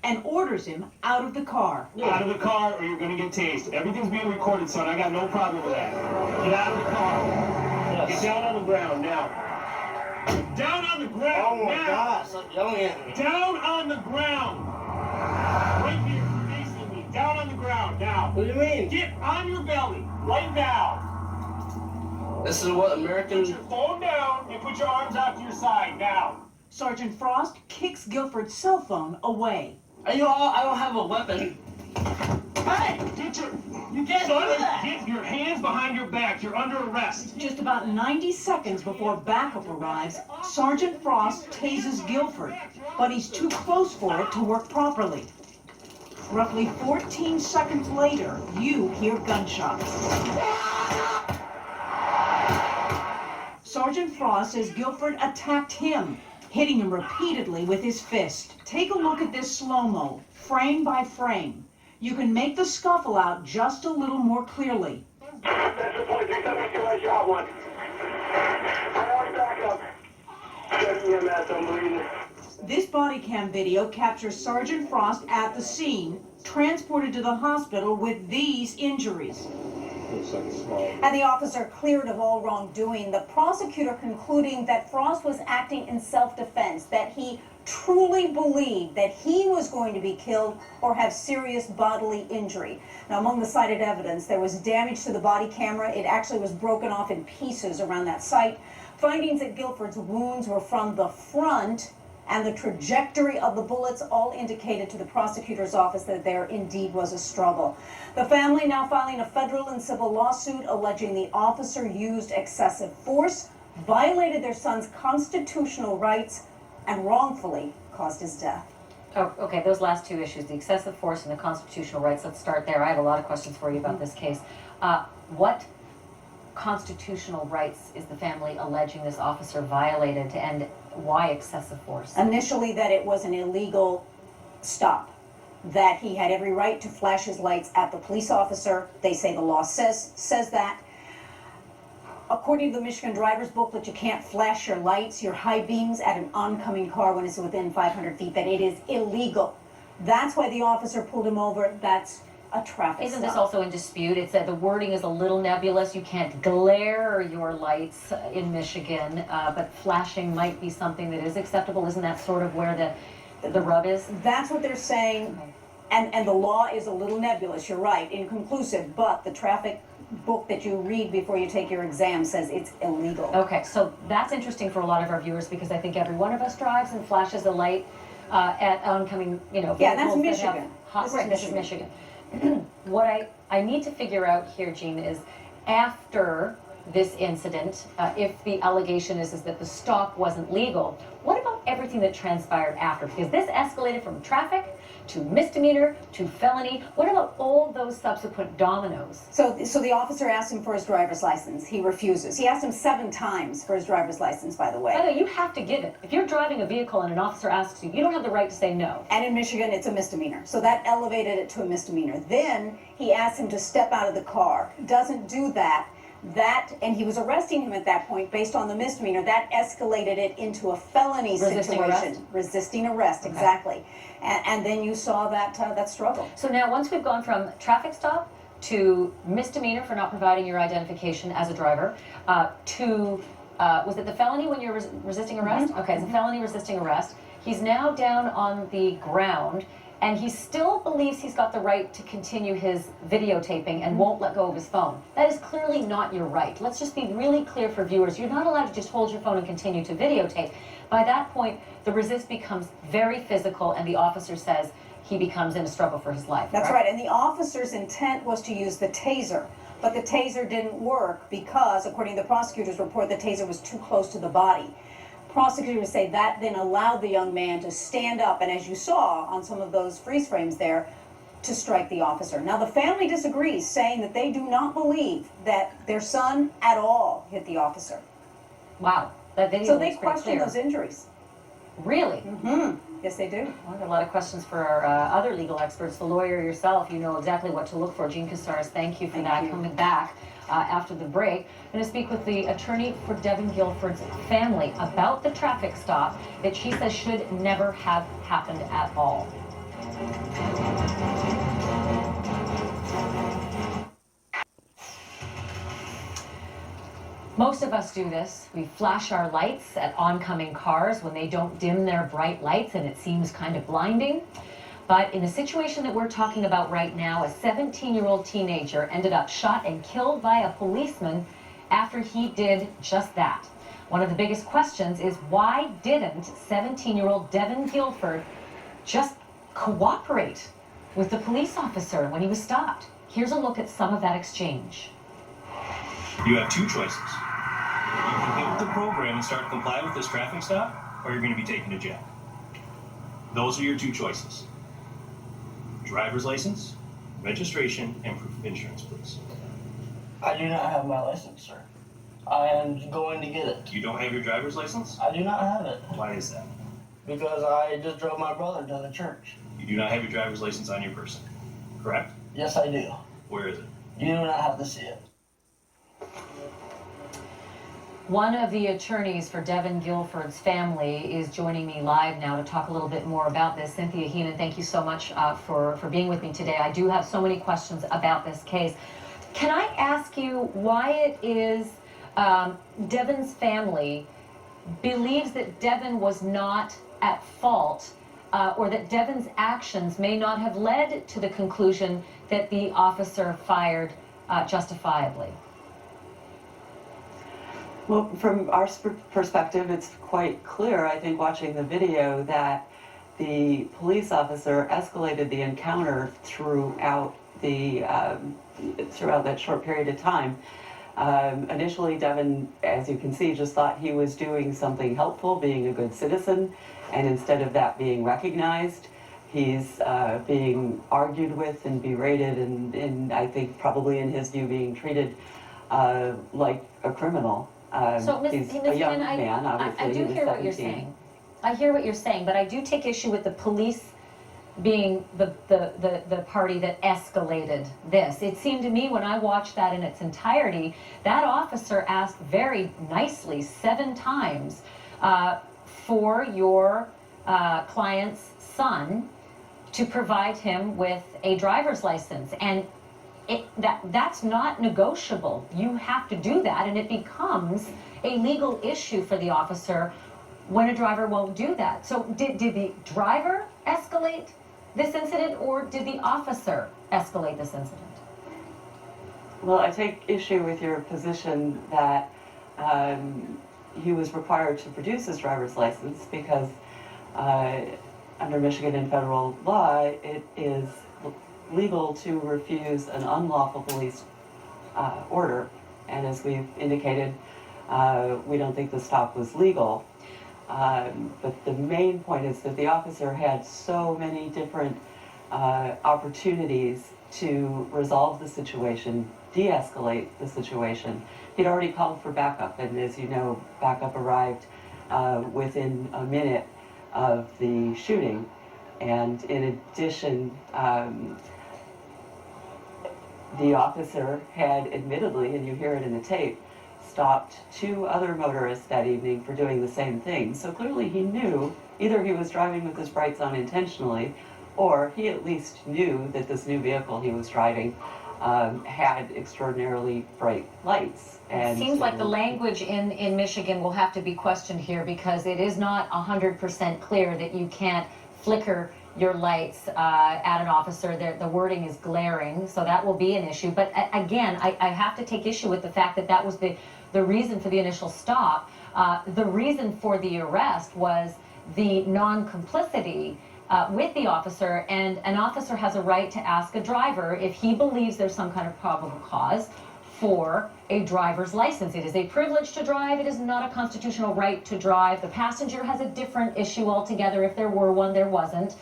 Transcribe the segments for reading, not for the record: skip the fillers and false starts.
and orders him out of the car. Out of the car or you're going to get tased. Everything's being recorded, son. I got no problem with that. Get out of the car. Yes. Get down on the ground now. Down on the ground. Oh my now. God, stop yelling at me. Down on the ground. Right here, facing me. Down on the ground now. What do you mean? Get on your belly right now. This is what American... Put your phone down and put your arms out to your side now. Sergeant Frost kicks Guilford's cell phone away. I don't have a weapon. Hey! You can't do that! Get your hands behind your back. You're under arrest. Just about 90 seconds before backup arrives, Sergeant Frost tases Guilford, but he's too close for it to work properly. Roughly 14 seconds later, you hear gunshots. Sergeant Frost says Guilford attacked him, hitting him repeatedly with his fist. Take a look at this slow-mo, frame by frame. You can make the scuffle out just a little more clearly. That's the point. I shot one. Priority backup. I'm bleeding. This body cam video captures Sergeant Frost at the scene, transported to the hospital with these injuries. And the officer cleared of all wrongdoing. The prosecutor concluding that Frost was acting in self-defense, that he truly believed that he was going to be killed or have serious bodily injury. Now, among the cited evidence, there was damage to the body camera. It actually was broken off in pieces around that site. Findings that Guilford's wounds were from the front, and the trajectory of the bullets all indicated to the prosecutor's office that there indeed was a struggle. The family now filing a federal and civil lawsuit alleging the officer used excessive force, violated their son's constitutional rights, and wrongfully caused his death. Oh, okay, those last two issues, the excessive force and the constitutional rights, let's start there. I have a lot of questions for you about this case. What constitutional rights is the family alleging this officer violated, and why excessive force? Initially, that it was an illegal stop, that he had every right to flash his lights at the police officer. They say the law says that. According to the Michigan driver's booklet, you can't flash your lights, your high beams at an oncoming car when it's within 500 feet, that it is illegal. That's why the officer pulled him over. That's a traffic Isn't stop. this also in dispute? It's that the wording is a little nebulous. You can't glare your lights in Michigan, but flashing might be something that is acceptable. Isn't that sort of where the rub is? That's what they're saying, and the law is a little nebulous, you're right, inconclusive, but the traffic book that you read before you take your exam says it's illegal. Okay, so that's interesting for a lot of our viewers, because I think every one of us drives and flashes a light at oncoming, vehicles. Yeah, that's Michigan. This is Michigan. What I need to figure out here, Jean, is after this incident, if the allegation is that the stop wasn't legal, what about everything that transpired after? Because this escalated from traffic to misdemeanor to felony. What about all those subsequent dominoes? So the officer asked him for his driver's license. He refuses. He asked him 7 times for his driver's license, by the way. By the way, you have to give it. If you're driving a vehicle and an officer asks you, you don't have the right to say no. And in Michigan, it's a misdemeanor. So that elevated it to a misdemeanor. Then he asked him to step out of the car. Doesn't do that. And he was arresting him at that point based on the misdemeanor. That escalated it into a felony situation. Resisting arrest, okay. Exactly. And then you saw that struggle. So now once we've gone from traffic stop to misdemeanor for not providing your identification as a driver, to, was it the felony when you're resisting arrest? Mm-hmm. Okay, it's a felony resisting arrest. He's now down on the ground, and he still believes he's got the right to continue his videotaping and won't let go of his phone. That is clearly not your right. Let's just be really clear for viewers. You're not allowed to just hold your phone and continue to videotape. By that point, the resist becomes very physical, and the officer says he becomes in a struggle for his life. That's right, and the officer's intent was to use the taser, but the taser didn't work because, according to the prosecutor's report, the taser was too close to the body. Prosecutors say that then allowed the young man to stand up, and as you saw on some of those freeze frames there, to strike the officer. Now, the family disagrees, saying that they do not believe that their son at all hit the officer. Wow. That video so they question those injuries. Really? Mm-hmm. Yes, they do. Well, I have a lot of questions for our other legal experts. The lawyer yourself, you know exactly what to look for. Jean Casares, thank you for that. Coming back after the break, I'm going to speak with the attorney for Deven Guilford's family about the traffic stop that she says should never have happened at all. Most of us do this. We flash our lights at oncoming cars when they don't dim their bright lights and it seems kind of blinding. But in the situation that we're talking about right now, a 17-year-old teenager ended up shot and killed by a policeman after he did just that. One of the biggest questions is, why didn't 17-year-old Deven Guilford just cooperate with the police officer when he was stopped? Here's a look at some of that exchange. You have two choices. You can get with the program and start to comply with this traffic stop, or you're going to be taken to jail. Those are your two choices. Driver's license, registration, and proof of insurance, please. I do not have my license, sir. I am going to get it. You don't have your driver's license? I do not have it Why is that? because I just drove my brother to the church. You do not have your driver's license on your person, correct? Yes, I do. Where is it? You do not have to see it. One of the attorneys for Deven Guilford's family is joining me live now to talk a little bit more about this. Cynthia Heenan, thank you so much for being with me today. I do have so many questions about this case. Can I ask you why it is Deven's family believes that Deven was not at fault or that Deven's actions may not have led to the conclusion that the officer fired justifiably? Well, from our perspective, it's quite clear, I think, watching the video, that the police officer escalated the encounter throughout that short period of time. Initially, Deven, as you can see, just thought he was doing something helpful, being a good citizen, and instead of that being recognized, he's being argued with and berated, and I think probably in his view being treated like a criminal. So, He's Ms. a young Heenan, man, obviously. I do he was hear what you're 17. saying. I hear what you're saying, but I do take issue with the police being the party that escalated this. It seemed to me when I watched that in its entirety, that officer asked very nicely 7 times for your client's son to provide him with a driver's license. And that's not negotiable. You have to do that, and it becomes a legal issue for the officer when a driver won't do that. So did the driver escalate this incident, or did the officer escalate this incident? Well, I take issue with your position that he was required to produce his driver's license because under Michigan and federal law, it is legal to refuse an unlawful police order. And as we've indicated, we don't think the stop was legal. But the main point is that the officer had so many different opportunities to resolve the situation, de-escalate the situation. He'd already called for backup, and as you know, backup arrived within a minute of the shooting. And in addition, the officer had admittedly, and you hear it in the tape, stopped 2 other motorists that evening for doing the same thing. So clearly he knew either he was driving with his brights on intentionally, or he at least knew that this new vehicle he was driving had extraordinarily bright lights. It seems like the language in Michigan will have to be questioned here, because it is not 100% clear that you can't flicker your lights at an officer. The wording is glaring, so that will be an issue. But again, I have to take issue with the fact that that was the reason for the initial stop. The reason for the arrest was the non-complicity with the officer, and an officer has a right to ask a driver if he believes there's some kind of probable cause for a driver's license. It is a privilege to drive. It is not a constitutional right to drive. The passenger has a different issue altogether. If there were one, there wasn't.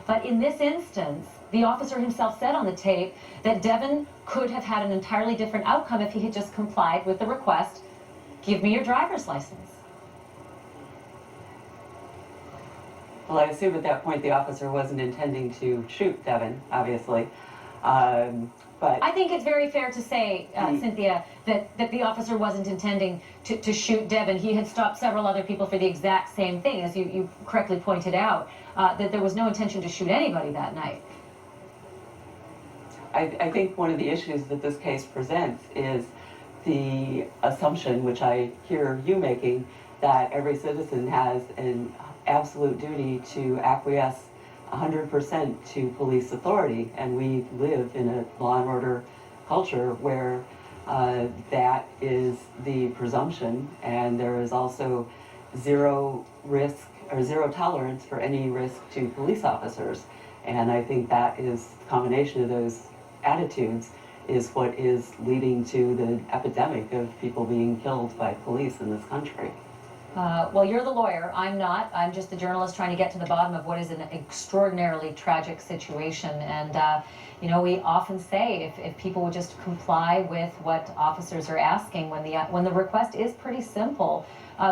But in this instance, the officer himself said on the tape that Deven could have had an entirely different outcome if he had just complied with the request, give me your driver's license. Well, I assume at that point the officer wasn't intending to shoot Deven, obviously. But I think it's very fair to say, Cynthia, that the officer wasn't intending to shoot Deven. He had stopped several other people for the exact same thing, as you correctly pointed out, that there was no intention to shoot anybody that night. I think one of the issues that this case presents is the assumption, which I hear you making, that every citizen has an absolute duty to acquiesce 100% to police authority, and we live in a law and order culture where that is the presumption, and there is also zero risk or zero tolerance for any risk to police officers. And I think that is a combination of those attitudes is what is leading to the epidemic of people being killed by police in this country. Well, you're the lawyer. I'm not. I'm just the journalist trying to get to the bottom of what is an extraordinarily tragic situation. And, you know, we often say if people would just comply with what officers are asking when the request is pretty simple,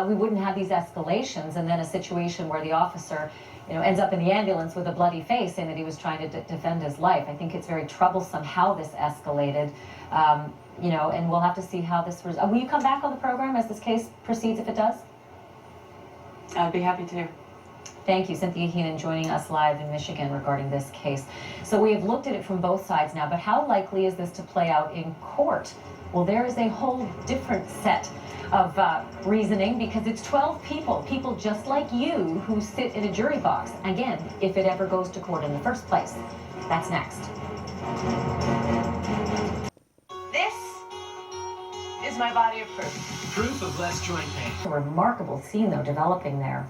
we wouldn't have these escalations and then a situation where the officer, you know, ends up in the ambulance with a bloody face saying that he was trying to defend his life. I think it's very troublesome how this escalated. You know, and we'll have to see how this... will you come back on the program as this case proceeds, if it does? I'd be happy to. Thank you. Cynthia Heenan joining us live in Michigan regarding this case. So we have looked at it from both sides now, but how likely is this to play out in court? Well, there is a whole different set of reasoning, because it's 12 people just like you, who sit in a jury box. Again, if it ever goes to court in the first place. That's next. This is my body of proof. Proof of less joint pain. A remarkable scene, though, developing there.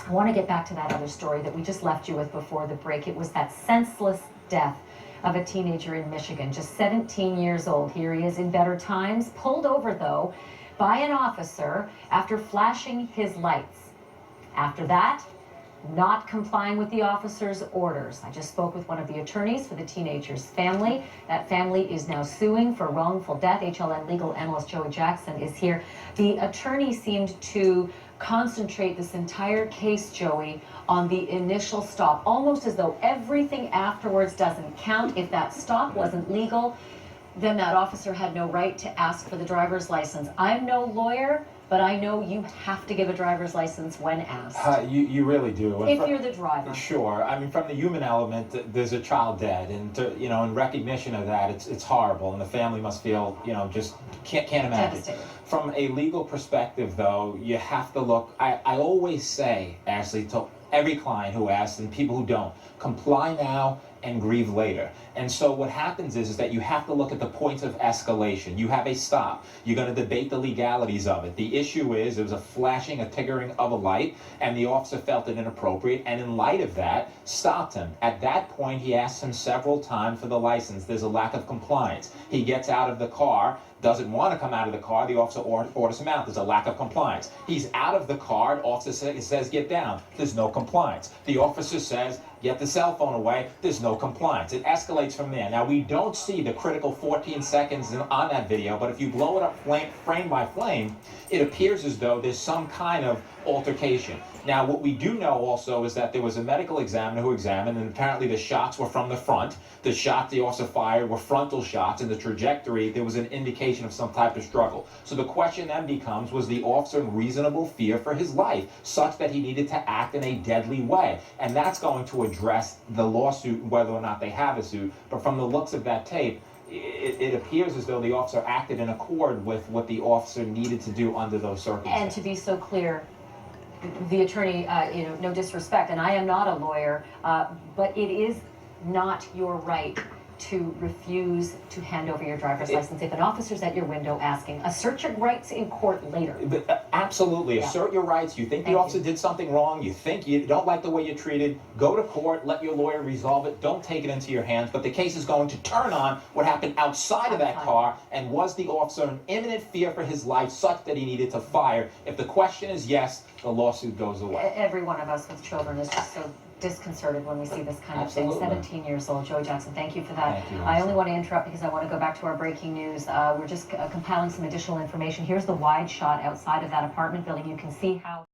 I want to get back to that other story that we just left you with before the break. It was that senseless death of a teenager in Michigan, just 17 years old. Here he is in better times, pulled over, though, by an officer after flashing his lights. After that, not complying with the officer's orders. I just spoke with one of the attorneys for the teenager's family. That family is now suing for wrongful death. HLN legal analyst Joey Jackson is here. The attorney seemed to concentrate this entire case, Joey, on the initial stop, almost as though everything afterwards doesn't count. If that stop wasn't legal, then that officer had no right to ask for the driver's license. I'm no lawyer, but I know you have to give a driver's license when asked. You really do. If you're the driver. Sure. I mean, from the human element, there's a child dead, and you know, in recognition of that, it's horrible, and the family must feel, you know, just can't imagine. Devastated. From a legal perspective, though, you have to look. I always say, Ashley, to every client who asks and people who don't, comply now and grieve later. And so what happens is that you have to look at the points of escalation. You have a stop. You're going to debate the legalities of it. The issue is there was a flashing, a tickering of a light, and the officer felt it inappropriate, and in light of that, stopped him. At that point, he asked him several times for the license. There's a lack of compliance. He gets out of the car, doesn't want to come out of the car. The officer orders him out. There's a lack of compliance. He's out of the car. The officer says, get down. There's no compliance. The officer says, get the cell phone away. There's no compliance. It escalates from there. Now, we don't see the critical 14 seconds on that video, but if you blow it up frame by frame, it appears as though there's some kind of altercation. Now, what we do know also is that there was a medical examiner who examined, and apparently the shots were from the front. The shots the officer fired were frontal shots, and the trajectory, there was an indication of some type of struggle. So the question then becomes, was the officer in reasonable fear for his life, such that he needed to act in a deadly way? And that's going to address the lawsuit, whether or not they have a suit. But from the looks of that tape, it appears as though the officer acted in accord with what the officer needed to do under those circumstances. And to be so clear, the attorney, you know, no disrespect, and I am not a lawyer, but it is not your right to refuse to hand over your driver's license if an officer's at your window asking. Assert your rights in court later. Absolutely. Yeah. Assert your rights. You think the officer did something wrong, you think you don't like the way you're treated, go to court, let your lawyer resolve it, don't take it into your hands, but the case is going to turn on what happened outside of that car, and was the officer in imminent fear for his life such that he needed to fire? If the question is yes, the lawsuit goes away. Every one of us with children is just so disconcerted when we see this kind of thing. 17 years old. Joey Jackson, thank you for that. Thank you, I only want to interrupt because I want to go back to our breaking news. We're just compiling some additional information. Here's the wide shot outside of that apartment building. You can see how